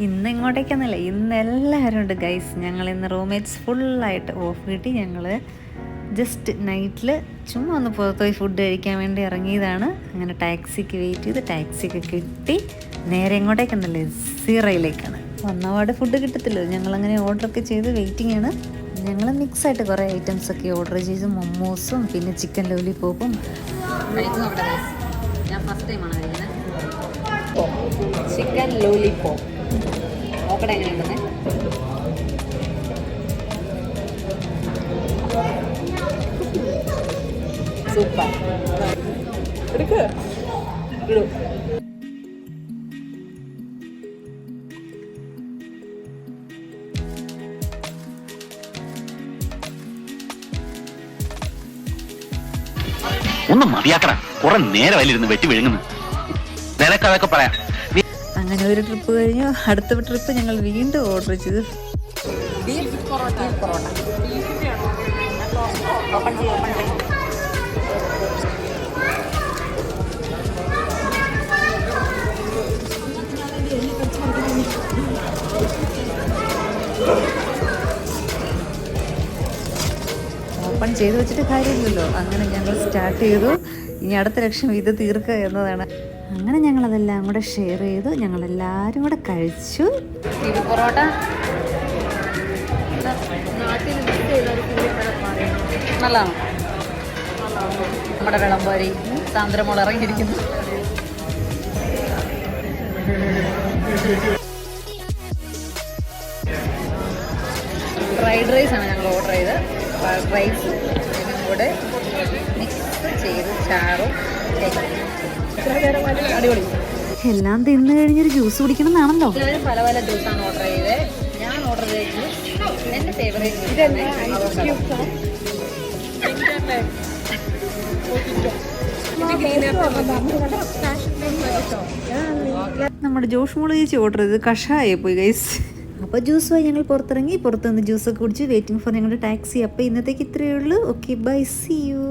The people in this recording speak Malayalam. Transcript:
ഇന്ന് ഇങ്ങോട്ടേക്കൊന്നുമില്ല, ഇന്ന് എല്ലാവരും ഉണ്ട് ഗൈസ്. ഞങ്ങൾ ഇന്ന് റൂംമേറ്റ്സ് ഫുള്ളായിട്ട് ഓഫ് കിട്ടി. ഞങ്ങൾ ജസ്റ്റ് നൈറ്റിൽ ചുമ്മാ ഒന്ന് പുറത്തുപോയി ഫുഡ് കഴിക്കാൻ വേണ്ടി ഇറങ്ങിയതാണ്. അങ്ങനെ ടാക്സിക്ക് വെയിറ്റ് ചെയ്ത് ടാക്സിയൊക്കെ കിട്ടി. നേരെ എങ്ങോട്ടേക്കെന്നല്ലേ, സീറയിലേക്കാണ്. വന്നപാട് ഫുഡ് കിട്ടത്തില്ലോ, ഞങ്ങളങ്ങനെ ഓർഡറൊക്കെ ചെയ്ത് വെയിറ്റിംഗ് ആണ്. ഞങ്ങൾ മിക്സായിട്ട് കുറേ ഐറ്റംസൊക്കെ ഓർഡർ ചെയ്ത്, മൊമോസും പിന്നെ ചിക്കൻ ലോലിപോപ്പും. ഞാൻ ഫസ്റ്റ് ടൈമാണ് കഴിക്കുന്നത് ചിക്കൻ ലോലിപോപ്പ്. നോക്കട്ടെ എങ്ങനെയുണ്ടെന്ന്. സൂപ്പർ. ഒന്ന് മതിയാക്കണ, കുറെ നേരമായിലിരുന്ന് വെട്ടി വിഴുങ്ങുന്നു. നിനക്കതൊക്കെ പറയാം. അങ്ങനെ ഒരു ട്രിപ്പ് കഴിഞ്ഞു. അടുത്ത ട്രിപ്പ് ഞങ്ങൾ വീണ്ടും ഓർഡർ ചെയ്തു. ഓപ്പൺ ചെയ്ത് വെച്ചിട്ട് കാര്യമില്ലല്ലോ. അങ്ങനെ ഞങ്ങൾ സ്റ്റാർട്ട് ചെയ്തു. ഇനി അടുത്ത ലക്ഷ്യം ഇത് തീർക്കുക എന്നതാണ്. അങ്ങനെ ഞങ്ങളതെല്ലാം കൂടെ ഷെയർ ചെയ്തു. ഞങ്ങളെല്ലാവരും കൂടെ കഴിച്ചു. ഇത് പൊറോട്ട നല്ലതാണ്. നമ്മുടെ വിളമ്പോരി സാന്ദ്രമോൾ ഇറങ്ങിയിരിക്കുന്നു. ഫ്രൈഡ് റൈസാണ് ഞങ്ങൾ ഓർഡർ ചെയ്ത്. ഫ്രൈഡ് റൈസ് കൂടെ മിക്സ് ചെയ്ത് ചാറും അടിപൊളി. എല്ലാം തിന്നു കഴിഞ്ഞൊരു ജ്യൂസ് കുടിക്കണം എന്നാണല്ലോ. എല്ലാവരും പല പല ജ്യൂസാണ് ഓർഡർ ചെയ്തത്. ഞാൻ ഓർഡർ ചെയ്ത ജ്യൂസ് എൻ്റെ ഫേവറേറ്റ് നമ്മുടെ ജോഷ് മോള് ചേച്ചി ഓർഡർ ചെയ്ത് കഷായി പോയി ഗൈസ്. അപ്പോൾ ജ്യൂസുമായി ഞങ്ങൾ പുറത്തിറങ്ങി. പുറത്തുനിന്ന് ജ്യൂസൊക്കെ കുടിച്ച് വെയിറ്റിംഗ് ഫോർ ഞങ്ങളുടെ ടാക്സി. അപ്പോൾ ഇന്നത്തേക്ക് ഇത്രയേ ഉള്ളൂ. Okay, bye, see U.